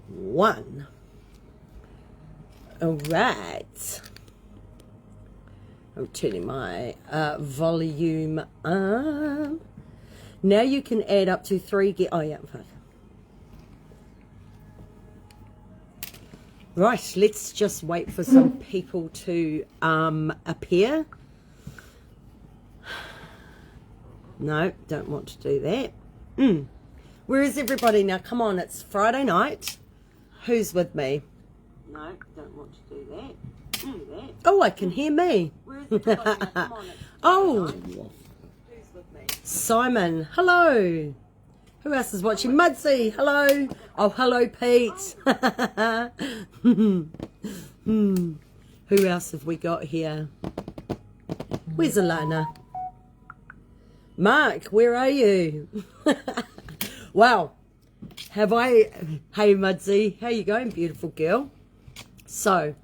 1. All right. I'm turning my volume up. Now you can add up to 3. Oh, yeah. Right, let's just wait for some people to appear. No, don't want to do that. Where is everybody now? Come on, it's Friday night. Who's with me? No, don't want to do that. Oh, I can hear me. Where is everybody now? Come on, it's Who's with me? Simon, hello. Who else is watching? Mudsy, hello. Oh, hello, Pete. Who else have we got here? Where's Alana? Mark, where are you? Wow. Hey, Mudsy, how you going, beautiful girl? So,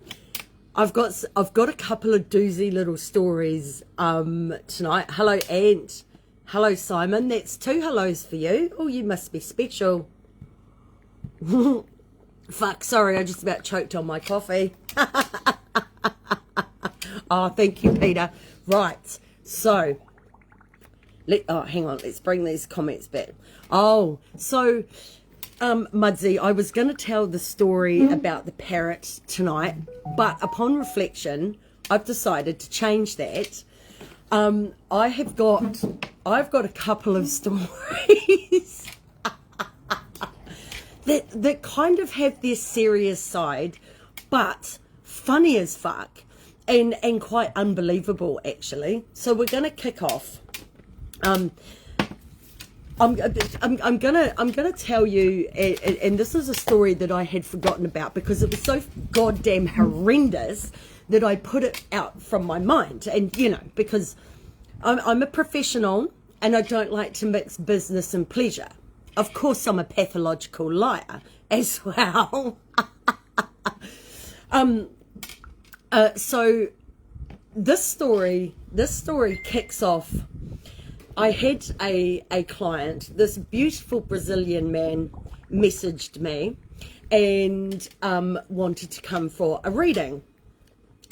I've got a couple of doozy little stories tonight. Hello, Ant. Hello, Simon. That's 2 hellos for you. Oh, you must be special. Fuck, sorry, I just about choked on my coffee. Oh, thank you, Peter. Right, so, hang on, let's bring these comments back. Oh, so, Mudsy, I was going to tell the story about the parrot tonight, but upon reflection, I've decided to change that. I've got a couple of stories that kind of have their serious side, but funny as fuck and quite unbelievable actually. So we're gonna kick off. I'm gonna tell you, and this is a story that I had forgotten about because it was so goddamn horrendous that I put it out from my mind. And you know, because I'm a professional and I don't like to mix business and pleasure. Of course, I'm a pathological liar as well. So this story kicks off. I had a client, this beautiful Brazilian man messaged me and wanted to come for a reading.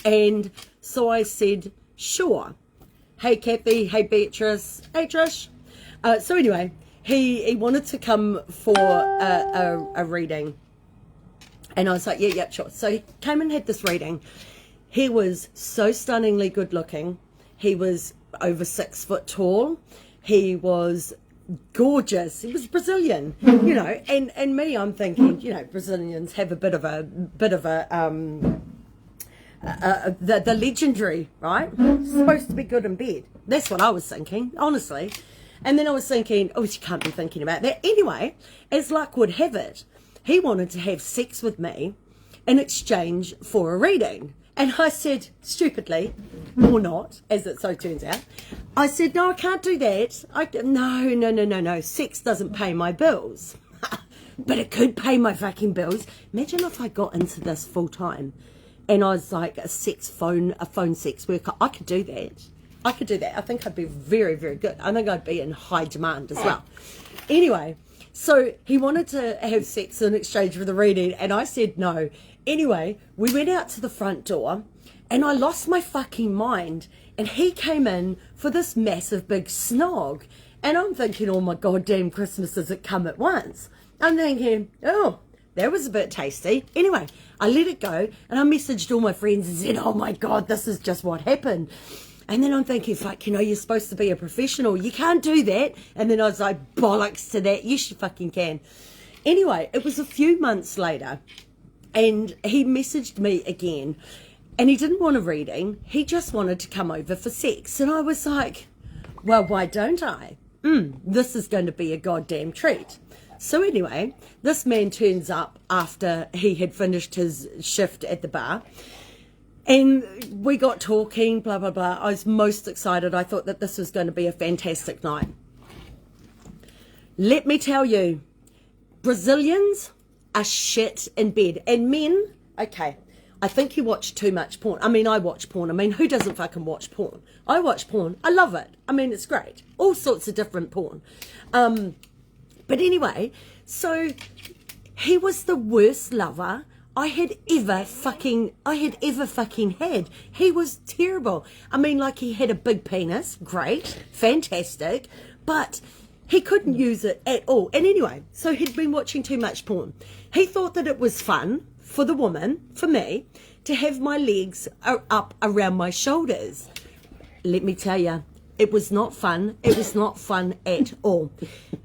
And so I said, sure. Hey, Kathy. Hey, Beatrice. Hey, Trish. So anyway, he wanted to come for a reading. And I was like, yeah, sure. So he came and had this reading. He was so stunningly good looking. He was over 6 foot tall. He was gorgeous. He was Brazilian, you know, and me, I'm thinking, you know, Brazilians have a bit of a the legendary, right? Supposed to be good in bed. That's what I was thinking, honestly. And then I was thinking, oh, you can't be thinking about that. Anyway, as luck would have it, he wanted to have sex with me in exchange for a reading. And I said, stupidly, or not, as it so turns out, I said, no, I can't do that. No. Sex doesn't pay my bills. But it could pay my fucking bills. Imagine if I got into this full time and I was like a phone sex worker. I could do that. I think I'd be very, very good. I think I'd be in high demand as well. Anyway, so he wanted to have sex in exchange for the reading, and I said no. Anyway, we went out to the front door, and I lost my fucking mind, and he came in for this massive big snog, and I'm thinking, oh my goddamn Christmases that come at once. I'm thinking, oh, that was a bit tasty. Anyway, I let it go, and I messaged all my friends and said, oh my God, this is just what happened. And then I'm thinking, fuck, you know, you're supposed to be a professional. You can't do that. And then I was like, bollocks to that. Yes, you fucking can. Anyway, it was a few months later, and he messaged me again, and he didn't want a reading. He just wanted to come over for sex. And I was like, well, why don't I? This is going to be a goddamn treat. So anyway, this man turns up after he had finished his shift at the bar. And we got talking, blah, blah, blah. I was most excited. I thought that this was going to be a fantastic night. Let me tell you, Brazilians are shit in bed. And men, okay, I think you watch too much porn. I mean, I watch porn. I mean, who doesn't fucking watch porn? I watch porn. I love it. I mean, it's great. All sorts of different porn. But anyway, so he was the worst lover I had ever fucking had. He was terrible. I mean, like, he had a big penis, great, fantastic, but he couldn't use it at all. And anyway, so he'd been watching too much porn. He thought that it was fun for the woman, for me, to have my legs up around my shoulders. Let me tell you, it was not fun. It was not fun at all.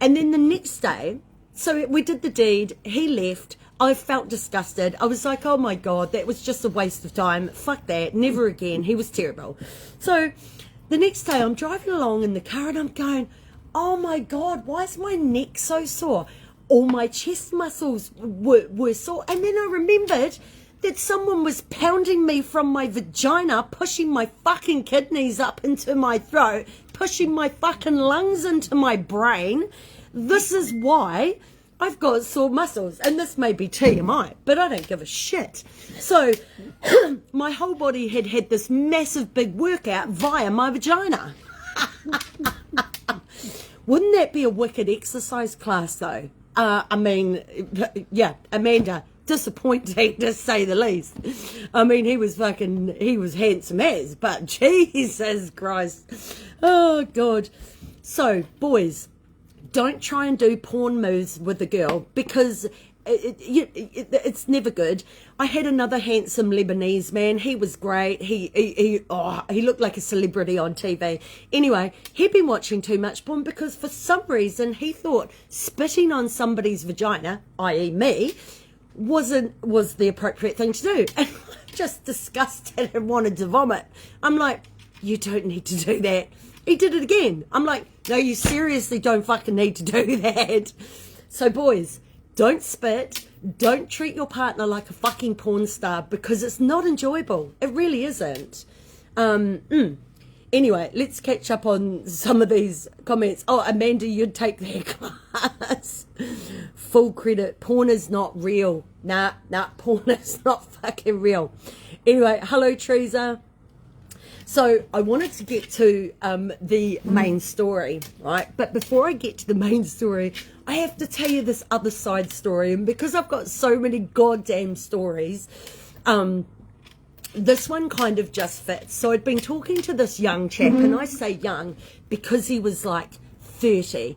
And then the next day, so we did the deed, he left. I felt disgusted. I was like, oh my God, that was just a waste of time. Fuck that, never again. He was terrible. So the next day I'm driving along in the car and I'm going, oh my God, why is my neck so sore? All my chest muscles were sore. And then I remembered that someone was pounding me from my vagina, pushing my fucking kidneys up into my throat, pushing my fucking lungs into my brain. This is why I've got sore muscles, and this may be TMI, but I don't give a shit. So my whole body had this massive big workout via my vagina. Wouldn't that be a wicked exercise class, though? I mean, yeah, Amanda, disappointing to say the least. I mean, he was handsome as, but Jesus Christ. Oh, God. So, boys, don't try and do porn moves with the girl, because it's never good. I had another handsome Lebanese man. He was great. He looked like a celebrity on TV. Anyway, he'd been watching too much porn because for some reason he thought spitting on somebody's vagina, i.e. me, was the appropriate thing to do. And I'm just disgusted and wanted to vomit. I'm like, you don't need to do that. He did it again. I'm like, no, you seriously don't fucking need to do that. So boys, don't spit. Don't treat your partner like a fucking porn star, because it's not enjoyable. It really isn't. Anyway, let's catch up on some of these comments. Oh, Amanda, you'd take their class. Full credit. Porn is not real. Nah, porn is not fucking real. Anyway, hello, Teresa. So I wanted to get to the main story, right? But before I get to the main story, I have to tell you this other side story. And because I've got so many goddamn stories, this one kind of just fits. So I'd been talking to this young chap, and I say young because he was like 30.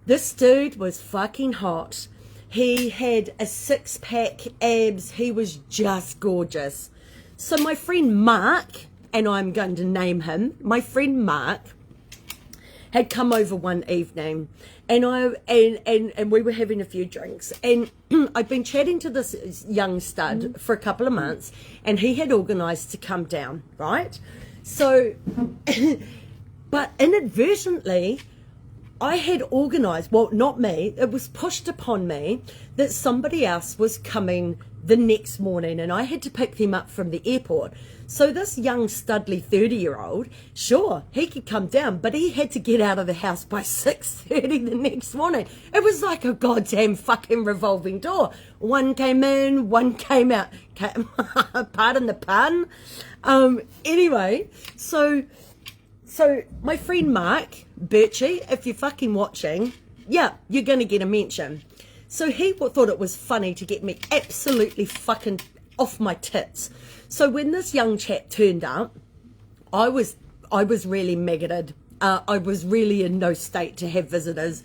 This dude was fucking hot. He had a six-pack abs. He was just gorgeous. So my friend Mark, and I'm going to name him, my friend Mark, had come over one evening, and we were having a few drinks, and I'd been chatting to this young stud for a couple of months, and he had organised to come down, right? So, but inadvertently, I had organised, well, not me, it was pushed upon me that somebody else was coming the next morning, and I had to pick them up from the airport. So this young studly 30-year-old, sure, he could come down, but he had to get out of the house by 6:30 the next morning. It was like a goddamn fucking revolving door. One came in, one came out. Pardon the pun. Anyway, so my friend Mark, Birchie, if you're fucking watching, yeah, you're going to get a mention. So he thought it was funny to get me absolutely fucking off my tits. So when this young chap turned up, I was really maggoted. I was really in no state to have visitors.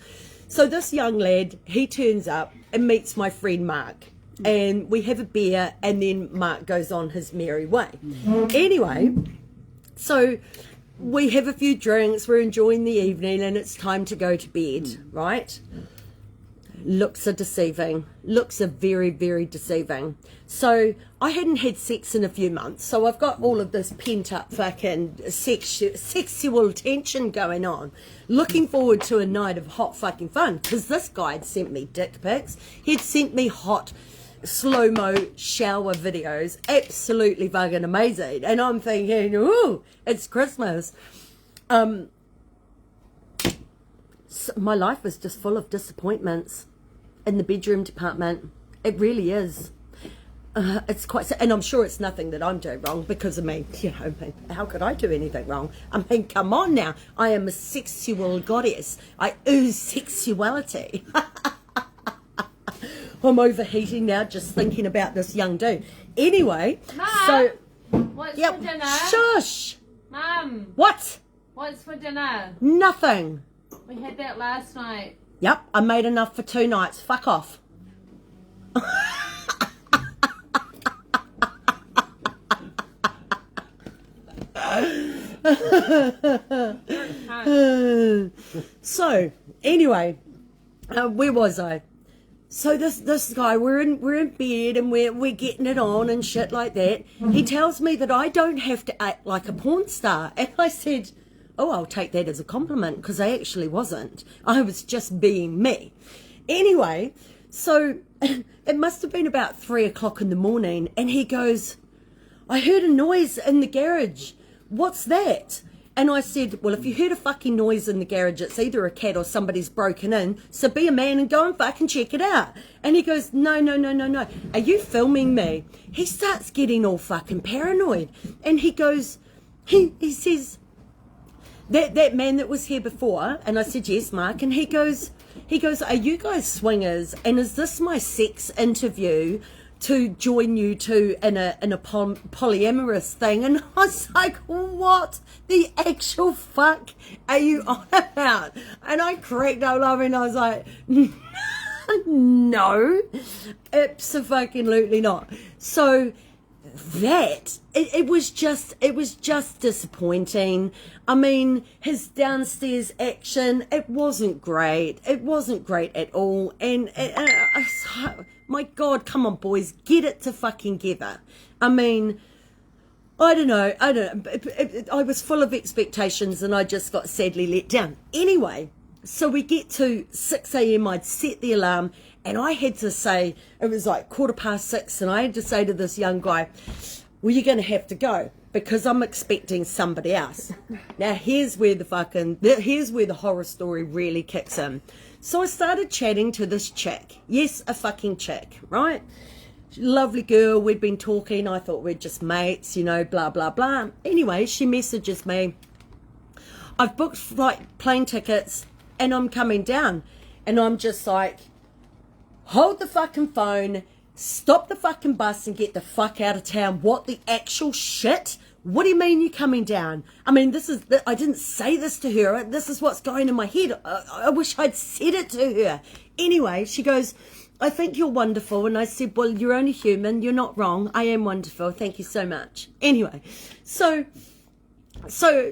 So this young lad, he turns up and meets my friend Mark. And we have a beer, and then Mark goes on his merry way. Anyway, so we have a few drinks, we're enjoying the evening, and it's time to go to bed, right? Looks are deceiving. Looks are very, very deceiving. So I hadn't had sex in a few months, so I've got all of this pent-up fucking sexual tension going on. Looking forward to a night of hot fucking fun, because this guy had sent me dick pics. He'd sent me hot slow-mo shower videos. Absolutely fucking amazing. And I'm thinking, ooh, it's Christmas. So my life is just full of disappointments in the bedroom department. It really is. It's quite, and I'm sure it's nothing that I'm doing wrong, because I mean, how could I do anything wrong? I mean, come on now. I am a sexual goddess. I ooze sexuality. I'm overheating now just thinking about this young dude. Anyway, Mum, so what's yep, for dinner? shush. Mum, What? what's for dinner? Nothing. We had that last night. Yep, I made enough for 2 nights. Fuck off. So anyway, where was I? So this guy, we're in bed and we're getting it on and shit like that. He tells me that I don't have to act like a porn star, and I said, "Oh, I'll take that as a compliment because I actually wasn't. I was just being me." Anyway, so it must have been about 3 o'clock in the morning, and he goes, "I heard a noise in the garage. What's that?" And I said, "Well, if you heard a fucking noise in the garage, it's either a cat or somebody's broken in. So be a man and go and fucking check it out." And he goes, No. Are you filming me?" He starts getting all fucking paranoid. And he goes, he says, that man that was here before. And I said, "Yes, Mark." And he goes, "Are you guys swingers? And is this my sex interview to join you two in a polyamorous thing?" And I was like, "What the actual fuck are you on about?" And I cracked up laughing. I was like, "No, absolutely not." So that it was just disappointing. I mean, his downstairs action, it wasn't great at all. And my God, come on, boys, get it to fucking together. I mean, I don't know. I was full of expectations and I just got sadly let down. Anyway, so we get to 6 a.m. I'd set the alarm, and I had to say, it was like 6:15, and I had to say to this young guy, "Well, you're going to have to go because I'm expecting somebody else." Now, here's where the horror story really kicks in. So I started chatting to this chick. Yes, a fucking chick, right? Lovely girl. We'd been talking. I thought we're just mates, blah, blah, blah. Anyway, she messages me, "I've booked plane tickets and I'm coming down." And I'm just like, hold the fucking phone, stop the fucking bus and get the fuck out of town. What the actual shit? What do you mean you're coming down? I mean, I didn't say this to her. This is what's going in my head. I wish I'd said it to her. Anyway, she goes, "I think you're wonderful." And I said, "Well, you're only human. You're not wrong. I am wonderful. Thank you so much." Anyway, so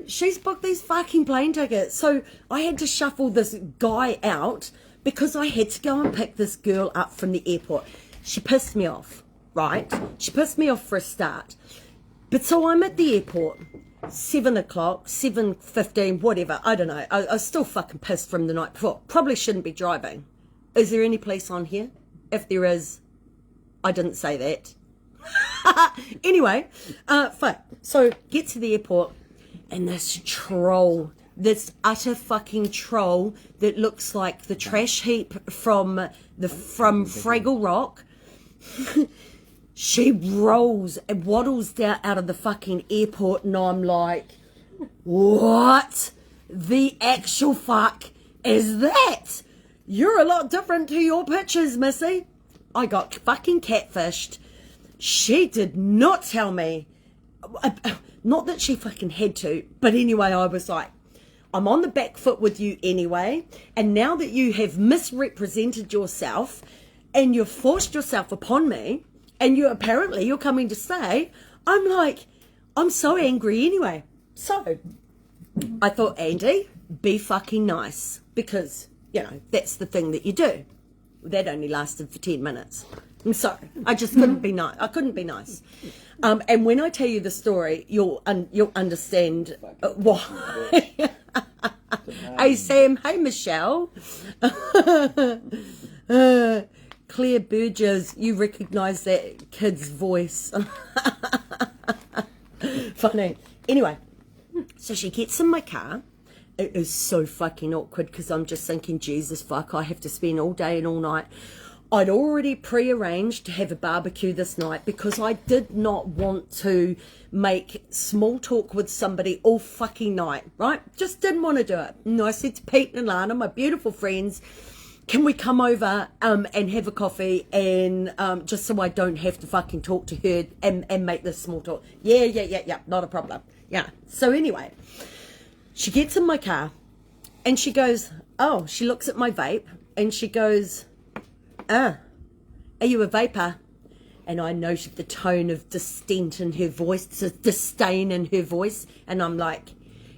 she's booked these fucking plane tickets. So I had to shuffle this guy out because I had to go and pick this girl up from the airport. She pissed me off, right? She pissed me off for a start. But so I'm at the airport, 7 o'clock, 7:15, whatever, I don't know. I was still fucking pissed from the night before. Probably shouldn't be driving. Is there any police on here? If there is, I didn't say that. Anyway, fine. So get to the airport, and this troll, this utter fucking troll that looks like the trash heap from Fraggle Rock, she rolls and waddles down out of the fucking airport, and I'm like, what the actual fuck is that? You're a lot different to your pictures, Missy. I got fucking catfished. She did not tell me. Not that she fucking had to, but anyway, I was like, I'm on the back foot with you anyway, and now that you have misrepresented yourself and you've forced yourself upon me, and you're coming to stay, I'm like, I'm so angry anyway. So I thought, Andy, be fucking nice, because, that's the thing that you do. That only lasted for 10 minutes. I'm sorry. I just couldn't be nice. I couldn't be nice. And when I tell you the story, you'll understand why. Hey, Sam. Hey, Michelle. Claire Burgess, you recognise that kid's voice. Funny. Anyway, so she gets in my car. It is so fucking awkward because I'm just thinking, Jesus fuck, I have to spend all day and all night. I'd already pre-arranged to have a barbecue this night because I did not want to make small talk with somebody all fucking night, right? Just didn't want to do it. And I said to Pete and Lana, my beautiful friends, can we come over and have a coffee and just so I don't have to fucking talk to her and make this small talk? Yeah, not a problem. Yeah. So anyway, she gets in my car and she goes, oh, she looks at my vape and she goes, are you a vapor? And I noted the tone of dissent in her voice, disdain in her voice. And I'm like,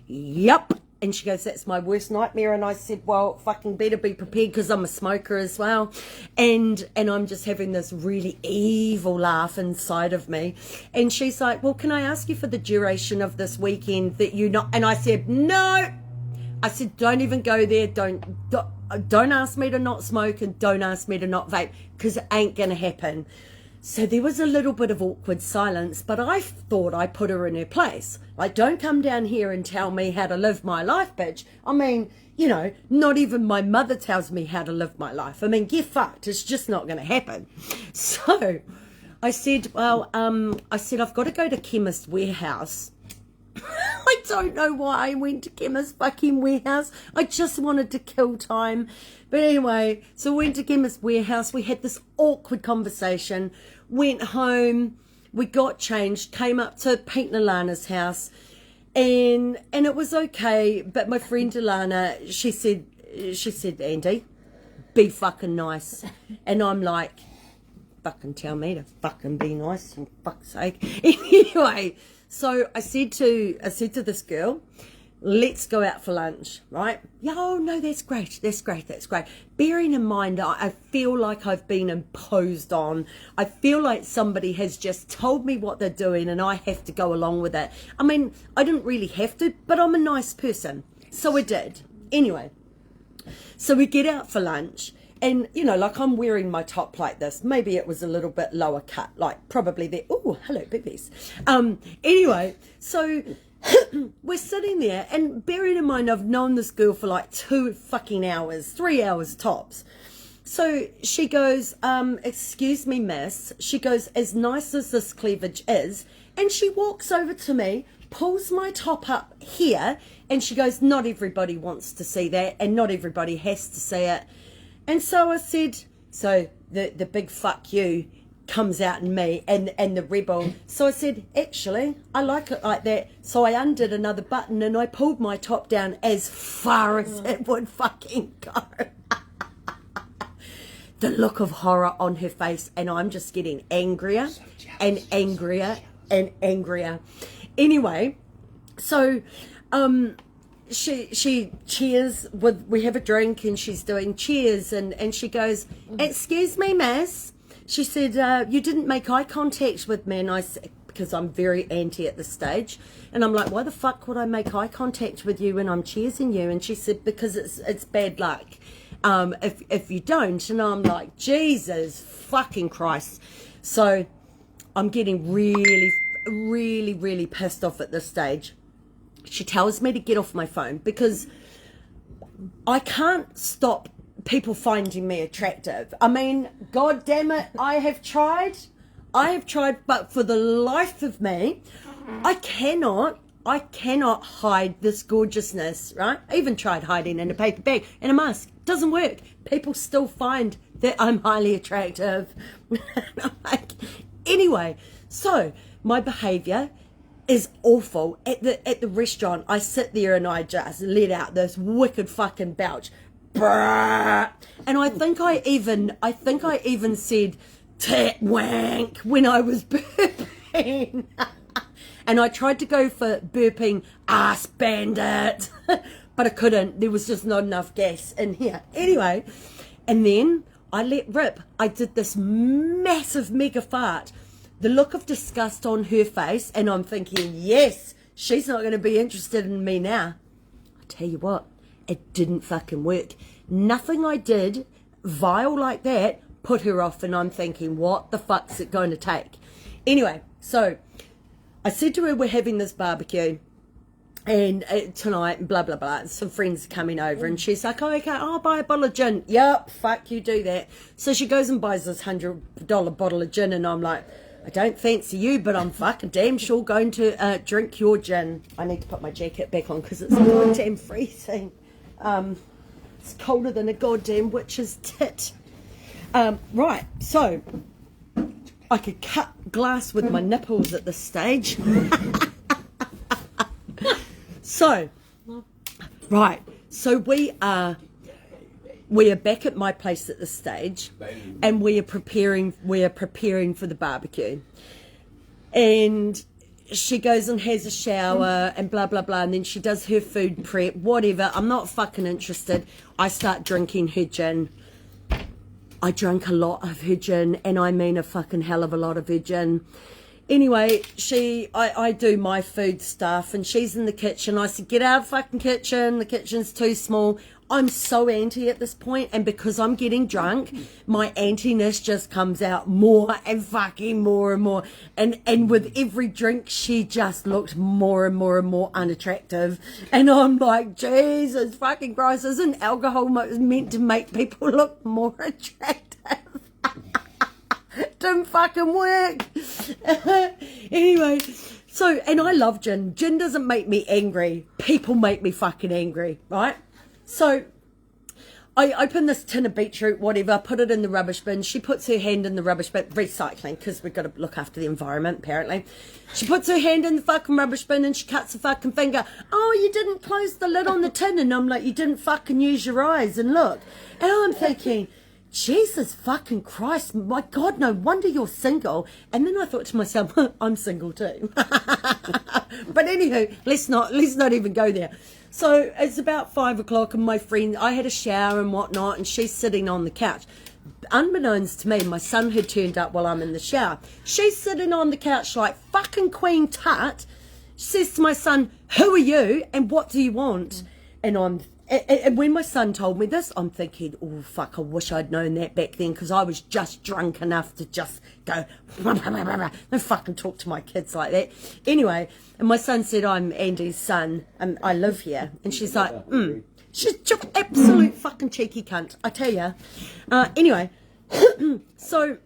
yep. And she goes, that's my worst nightmare. And I said, well, fucking better be prepared because I'm a smoker as well. And I'm just having this really evil laugh inside of me. And she's like, well, can I ask you for the duration of this weekend that you not? And I said, no. I said, don't even go there. Don't ask me to not smoke and don't ask me to not vape because it ain't going to happen. So there was a little bit of awkward silence, but I thought I put her in her place. Like, don't come down here and tell me how to live my life, bitch. I mean, you know, not even my mother tells me how to live my life. I mean, get fucked. It's just not going to happen. So I said, well, I've got to go to Chemist Warehouse. I don't know why I went to Chemist fucking Warehouse. I just wanted to kill time. But anyway, so we went to Chemist Warehouse. We had this awkward conversation. Went home. We got changed. Came up to Pete and Alana's house. And it was okay. But my friend Alana, she said, Andy, be fucking nice. And I'm like, fucking tell me to fucking be nice, for fuck's sake. Anyway, so I said to this girl, let's go out for lunch, right? Yeah, oh no, that's great. Bearing in mind, I feel like I've been imposed on. I feel like somebody has just told me what they're doing and I have to go along with it. I mean, I didn't really have to, but I'm a nice person. So I did. Anyway, so we get out for lunch. And, you know, like I'm wearing my top like this. Maybe it was a little bit lower cut, like probably there. Oh, hello, babies. Anyway, so we're sitting there and bearing in mind I've known this girl for like 2 fucking hours, 3 hours tops. So she goes, excuse me, miss. She goes, as nice as this cleavage is. And she walks over to me, pulls my top up here. And she goes, not everybody wants to see that. And not everybody has to see it. And so I said, so the big fuck you comes out in me and the rebel. So I said, actually, I like it like that. So I undid another button and I pulled my top down as far as it would fucking go. The look of horror on her face, and I'm just getting angrier and angrier and angrier. Anyway, so she cheers with, we have a drink and she's doing cheers and she goes, excuse me, miss. She said, you didn't make eye contact with me. And I said, because I'm very anti at this stage. And I'm like, why the fuck would I make eye contact with you when I'm cheersing you? And she said, because it's bad luck if you don't. And I'm like, Jesus fucking Christ. So I'm getting really pissed off at this stage. She tells me to get off my phone because I can't stop people finding me attractive. I mean, God damn it, I have tried, but for the life of me, I cannot hide this gorgeousness, right? I even tried hiding in a paper bag and a mask. Doesn't work. People still find that I'm highly attractive. Anyway, so my behavior is awful. At the restaurant, I sit there and I just let out this wicked fucking belch. Brrr. And I think I even said tit wank when I was burping. And I tried to go for burping ass bandit, but I couldn't. There was just not enough gas in here. Anyway, and then I let rip. I did this massive mega fart. The look of disgust on her face, and I'm thinking, yes, she's not going to be interested in me now. I tell you what, it didn't fucking work. Nothing I did, vile like that, put her off, and I'm thinking, what the fuck's it going to take? Anyway, so I said to her, we're having this barbecue and tonight, and blah, blah, blah. Some friends are coming over, and she's like, oh, okay, I'll buy a bottle of gin. Yep, fuck, you do that. So she goes and buys this $100 bottle of gin, and I'm like, I don't fancy you, but I'm fucking damn sure going to drink your gin. I need to put my jacket back on because it's goddamn freezing. It's colder than a goddamn witch's tit. Right, so I could cut glass with my nipples at this stage. So, right, so we are back at my place at this stage, and we are preparing for the barbecue. And she goes and has a shower and blah blah blah, and then she does her food prep, whatever. I'm not fucking interested. I start drinking her gin. I drank a lot of her gin, and I mean a fucking hell of a lot of her gin. Anyway, I do my food stuff, and she's in the kitchen. I said, get out of the fucking kitchen. The kitchen's too small. I'm so anti at this point, and because I'm getting drunk, my antiness just comes out more and fucking more and more. And with every drink, she just looked more and more and more unattractive. And I'm like, Jesus fucking Christ, isn't alcohol meant to make people look more attractive? Didn't fucking work. Anyway, so, and I love gin. Gin doesn't make me angry. People make me fucking angry, right? So I open this tin of beetroot, whatever, put it in the rubbish bin. She puts her hand in the rubbish bin, recycling, because we've got to look after the environment, apparently. She puts her hand in the fucking rubbish bin and she cuts a fucking finger. Oh, you didn't close the lid on the tin. And I'm like, you didn't fucking use your eyes and look. And I'm thinking, Jesus fucking Christ, my God, no wonder you're single. And then I thought to myself, I'm single too. But anywho, let's not even go there. So it's about 5 o'clock, and my friend, I had a shower and whatnot, and she's sitting on the couch. Unbeknownst to me, my son had turned up while I'm in the shower. She's sitting on the couch like fucking Queen Tut. She says to my son, who are you and what do you want? And when my son told me this, I'm thinking, oh, fuck, I wish I'd known that back then, because I was just drunk enough to just go, don't fucking talk to my kids like that. Anyway, and my son said, I'm Andy's son, and I live here. And she's like, She's just absolute fucking cheeky cunt, I tell ya. Anyway, so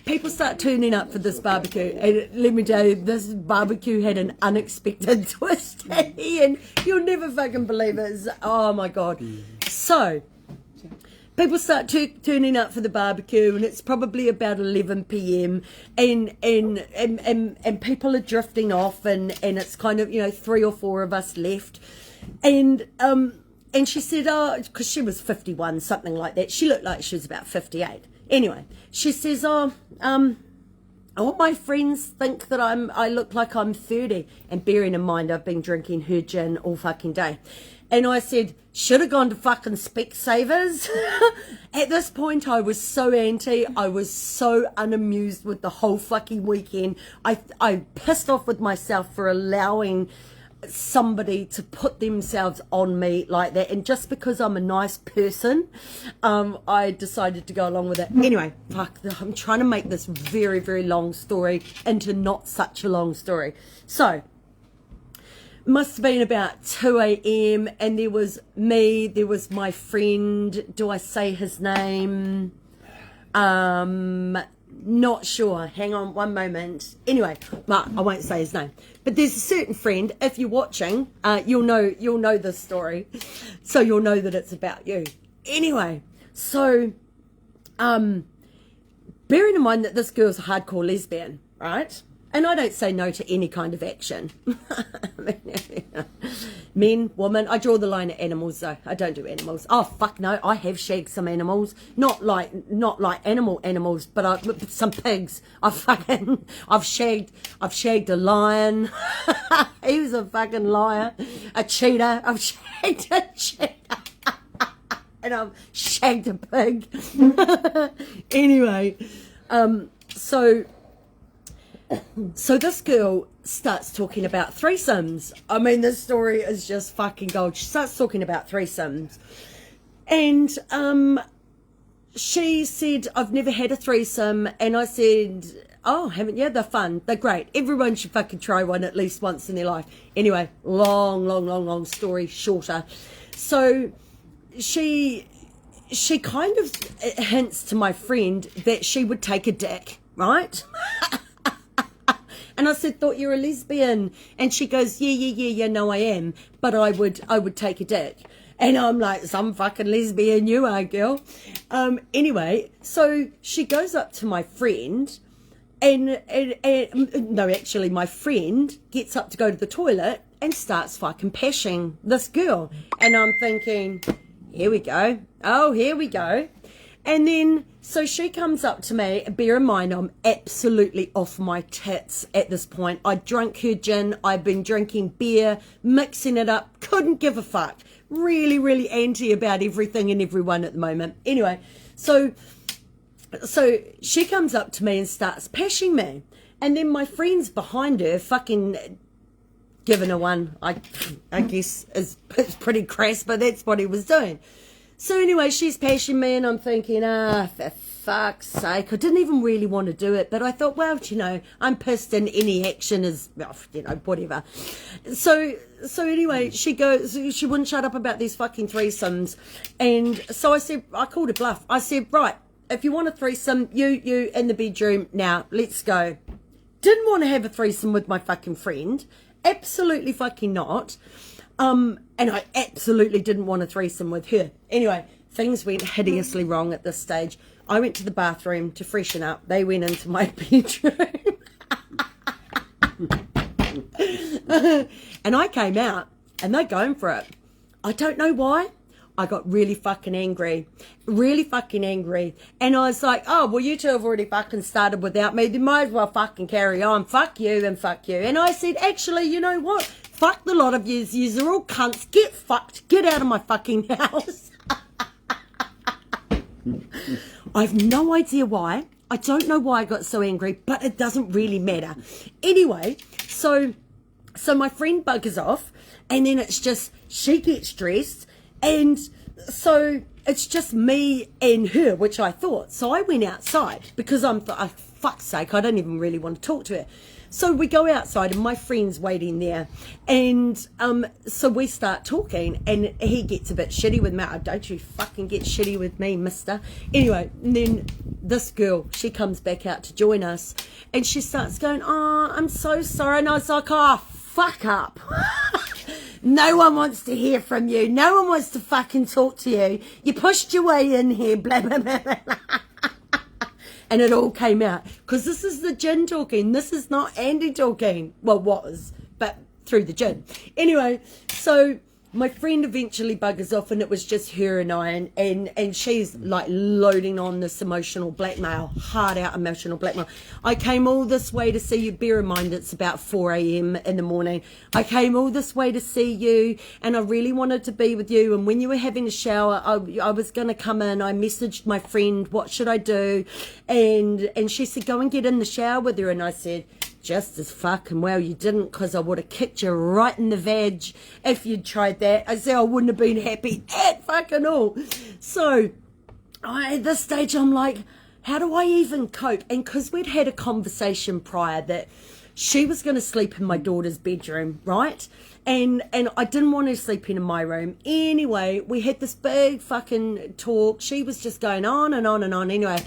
people start turning up for this barbecue, and let me tell you, this barbecue had an unexpected twist, and you'll never fucking believe it. Oh my God. So people start turning up for the barbecue, and it's probably about 11 p.m. and people are drifting off, and it's kind of, 3 or 4 of us left, and she said, oh, because she was 51, something like that. She looked like she was about 58. Anyway, she says, all my friends think that I look like I'm 30. And bearing in mind, I've been drinking her gin all fucking day. And I said, should have gone to fucking Specsavers. At this point, I was so anti. I was so unamused with the whole fucking weekend. I pissed off with myself for allowing somebody to put themselves on me like that, and just because I'm a nice person, I decided to go along with it. Anyway, fuck, I'm trying to make this very, very long story into not such a long story. So must have been about 2 a.m. and there was me, there was my friend, do I say his name? Not sure. Hang on one moment. Anyway, well, I won't say his name. But there's a certain friend, if you're watching, you'll know this story. So you'll know that it's about you. Anyway, so bearing in mind that this girl's a hardcore lesbian, right? And I don't say no to any kind of action. Men, women, I draw the line at animals though. I don't do animals. Oh fuck no, I have shagged some animals. Not like animals, but some pigs. I've shagged a lion. He was a fucking liar. A cheetah. I've shagged a cheetah. And I've shagged a pig. Anyway, so this girl starts talking about threesomes. I mean, this story is just fucking gold. She starts talking about threesomes. And she said, I've never had a threesome. And I said, oh, haven't you? They're fun. They're great. Everyone should fucking try one at least once in their life. Anyway, long story shorter. So she kind of hints to my friend that she would take a dick, right? And I said, thought you're a lesbian. And she goes, yeah, no, I am. But I would take a dick. And I'm like, some fucking lesbian you are, girl. Anyway, so she goes up to my friend, and no, actually, my friend gets up to go to the toilet and starts fucking pashing this girl. And I'm thinking, here we go. Oh, here we go. And then, so she comes up to me. Bear in mind, I'm absolutely off my tits at this point. I drank her gin. I've been drinking beer, mixing it up. Couldn't give a fuck. Really, really anti about everything and everyone at the moment. Anyway, so she comes up to me and starts pashing me. And then my friend's behind her fucking giving her one. I guess it's pretty crass, but that's what he was doing. So anyway, she's pashing me, and I'm thinking, for fuck's sake, I didn't even really want to do it, but I thought, well, you know, I'm pissed, and any action is, well, you know, whatever. So anyway, she wouldn't shut up about these fucking threesomes, and so I called her bluff. I said, right, if you want a threesome, you in the bedroom, now, let's go. Didn't want to have a threesome with my fucking friend, absolutely fucking not. And I absolutely didn't want a threesome with her. Anyway, things went hideously wrong at this stage. I went to the bathroom to freshen up. They went into my bedroom. And I came out, and they're going for it. I don't know why. I got really fucking angry. Really fucking angry. And I was like, oh, well, you two have already fucking started without me. They might as well fucking carry on. Fuck you and fuck you. And I said, actually, you know what? Fuck the lot of yous. Yous are all cunts. Get fucked. Get out of my fucking house. I've no idea why. I don't know why I got so angry, but it doesn't really matter. Anyway, so my friend buggers off, and then it's just, she gets dressed, and so it's just me and her, which I thought. So I went outside because fuck's sake, I don't even really want to talk to her. So we go outside, and my friend's waiting there, and so we start talking, and he gets a bit shitty with me. Oh, don't you fucking get shitty with me, mister. Anyway, and then this girl, she comes back out to join us, and she starts going, oh, I'm so sorry. And I was like, oh, fuck up. No one wants to hear from you. No one wants to fucking talk to you. You pushed your way in here, blah, blah, blah, blah. And it all came out. Because this is the gin talking. This is not Andy talking. Well, was, but through the gin. Anyway, so my friend eventually buggers off, and it was just her and I, and she's like loading on this emotional blackmail, hard out emotional blackmail. I came all this way to see you. Bear in mind, it's about 4 a.m. in the morning. I came all this way to see you, and I really wanted to be with you. And when you were having a shower, I was going to come in. I messaged my friend, what should I do? And she said, go and get in the shower with her. And I said, just as fucking well you didn't, because I would have kicked you right in the vag if you'd tried that. I said I wouldn't have been happy at fucking all. So at this stage I'm like, how do I even cope? And because we'd had a conversation prior that she was going to sleep in my daughter's bedroom, right? And I didn't want her sleeping in my room. Anyway, we had this big fucking talk. She was just going on and on and on. Anyway,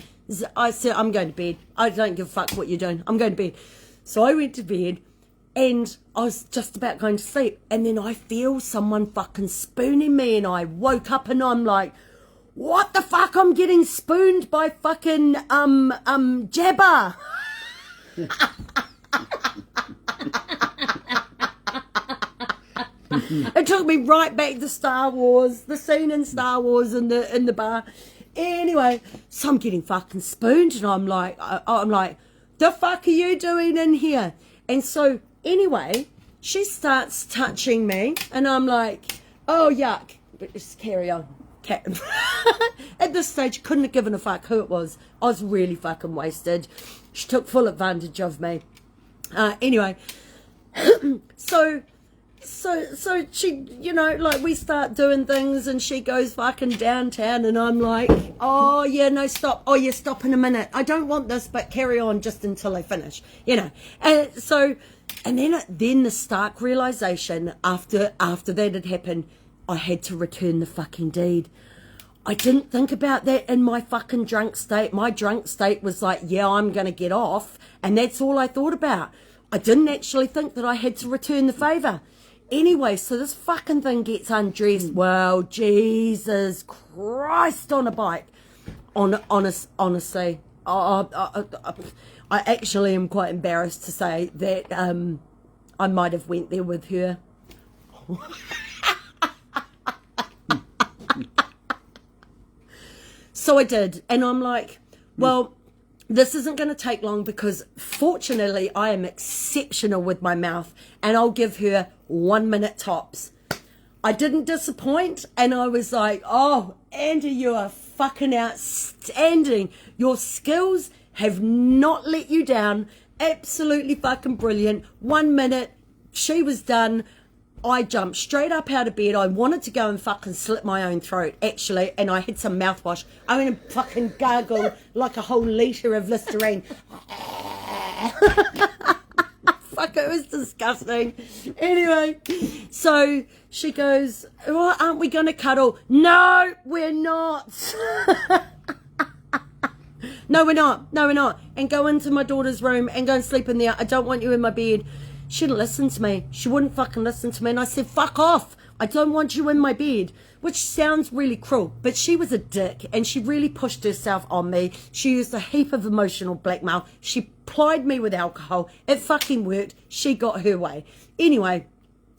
I said, I'm going to bed. I don't give a fuck what you're doing. I'm going to bed. So I went to bed, and I was just about going to sleep, and then I feel someone fucking spooning me, and I woke up, and I'm like, what the fuck? I'm getting spooned by fucking Jabba. It took me right back to Star Wars, the scene in Star Wars in the bar. Anyway, so I'm getting fucking spooned, and I'm like, the fuck are you doing in here? And so anyway, she starts touching me, and I'm like, oh yuck, but just carry on. At this stage, couldn't have given a fuck who it was. I was really fucking wasted. She took full advantage of me. Anyway, so she, you know, like, we start doing things, and she goes fucking downtown, and I'm like, oh yeah, no, stop. Oh yeah, stop in a minute. I don't want this, but carry on just until I finish, you know. And so, and then the stark realization after that had happened, I had to return the fucking deed. I didn't think about that in my fucking drunk state. My drunk state was like, yeah, I'm going to get off, and that's all I thought about. I didn't actually think that I had to return the favour. Anyway, so this fucking thing gets undressed. Well, Jesus Christ on a bike. Honestly, I actually am quite embarrassed to say that I might have went there with her. So I did, and I'm like, well, this isn't going to take long because fortunately I am exceptional with my mouth, and I'll give her 1 minute tops. I didn't disappoint, and I was like, oh, Andy, you are fucking outstanding. Your skills have not let you down. Absolutely fucking brilliant. 1 minute, she was done. I jumped straight up out of bed. I wanted to go and fucking slit my own throat, actually, and I had some mouthwash. I went and fucking gargled like a whole litre of Listerine. Fuck, it was disgusting. Anyway, so she goes, well, aren't we going to cuddle? No, we're not. No, we're not. No, we're not. And go into my daughter's room and go and sleep in there. I don't want you in my bed. She didn't listen to me. She wouldn't fucking listen to me. And I said, fuck off. I don't want you in my bed. Which sounds really cruel. But she was a dick. And she really pushed herself on me. She used a heap of emotional blackmail. She plied me with alcohol. It fucking worked. She got her way. Anyway,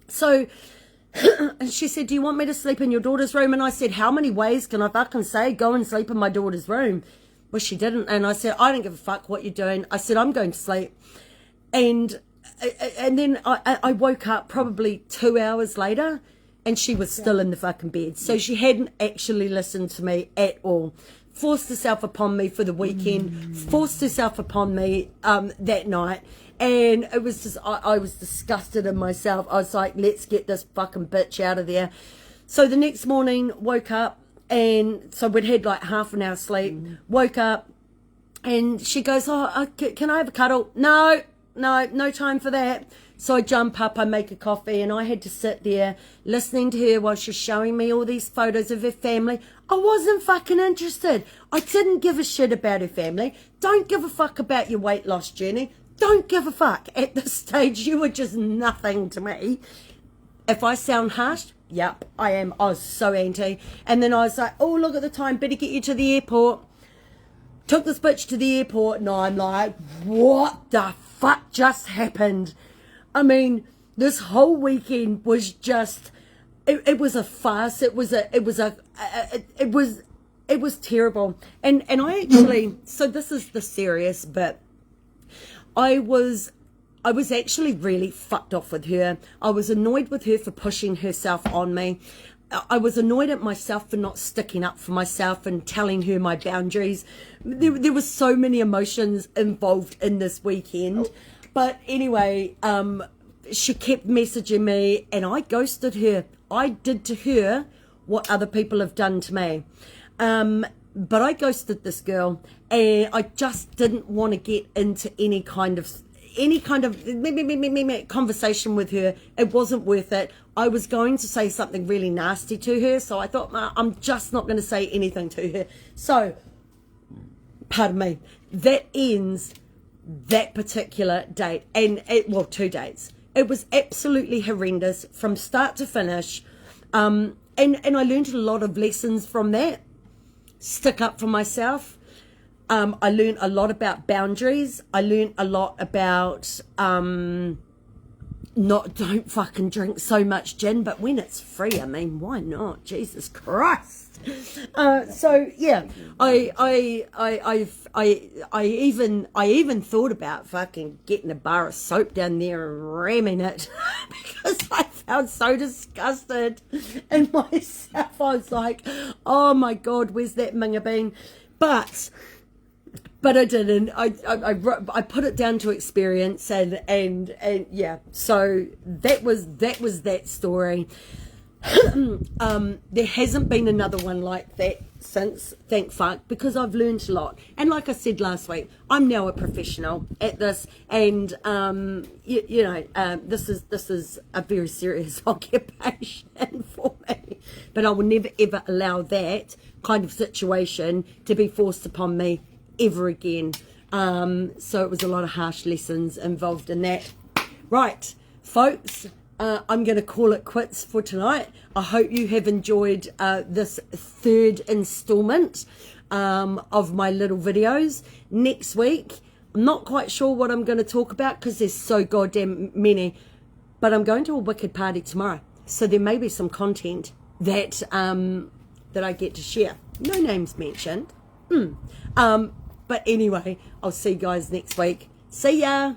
so... and she said, do you want me to sleep in your daughter's room? And I said, how many ways can I fucking say go and sleep in my daughter's room? Well, she didn't. And I said, I don't give a fuck what you're doing. I said, I'm going to sleep. And then I woke up probably 2 hours later, and she was still in the fucking bed. So she hadn't actually listened to me at all. Forced herself upon me for the weekend. Forced herself upon me that night. And it was just, I was disgusted in myself. I was like, let's get this fucking bitch out of there. So the next morning, woke up, and so we'd had like half an hour sleep. Woke up, and she goes, oh, can I have a cuddle? No time for that. So I jump up, I make a coffee, and I had to sit there listening to her while she's showing me all these photos of her family. I wasn't fucking interested. I didn't give a shit about her family. Don't give a fuck about your weight loss journey. Don't give a fuck. At this stage, you were just nothing to me. If I sound harsh, yep, I am. I was so anti. And then I was like, oh, look at the time, better get you to the airport. Took this bitch to the airport, and I'm like, what the fuck just happened? I mean, this whole weekend was just, it was a farce. It was terrible. And I actually, so this is the serious bit. I was actually really fucked off with her. I was annoyed with her for pushing herself on me. I was annoyed at myself for not sticking up for myself and telling her my boundaries. There was so many emotions involved in this weekend. But anyway, she kept messaging me, and I ghosted her. I did to her what other people have done to me. But I ghosted this girl, and I just didn't want to get into any kind of conversation with her. It wasn't worth it. I was going to say something really nasty to her, so I thought, I'm just not going to say anything to her. So, pardon me, that ends that particular date, and 2 dates. It was absolutely horrendous from start to finish, and I learned a lot of lessons from that. Stick up for myself. I learned a lot about boundaries. I learned a lot about don't fucking drink so much gin, but when it's free, I mean, why not? Jesus Christ. So yeah, I even thought about fucking getting a bar of soap down there and ramming it because I felt so disgusted in myself. I was like, oh my God, where's that Minga bean? But I didn't. I put it down to experience, and yeah. So that was that story. There hasn't been another one like that since, thank fuck, because I've learned a lot. And like I said last week, I'm now a professional at this, and this is a very serious occupation for me. But I will never ever allow that kind of situation to be forced upon me ever again. So it was a lot of harsh lessons involved in that. Right, folks, I'm going to call it quits for tonight. I hope you have enjoyed this third installment of my little videos. Next week, I'm not quite sure what I'm going to talk about because there's so goddamn many. But I'm going to a wicked party tomorrow. So there may be some content that that I get to share. No names mentioned. But anyway, I'll see you guys next week. See ya!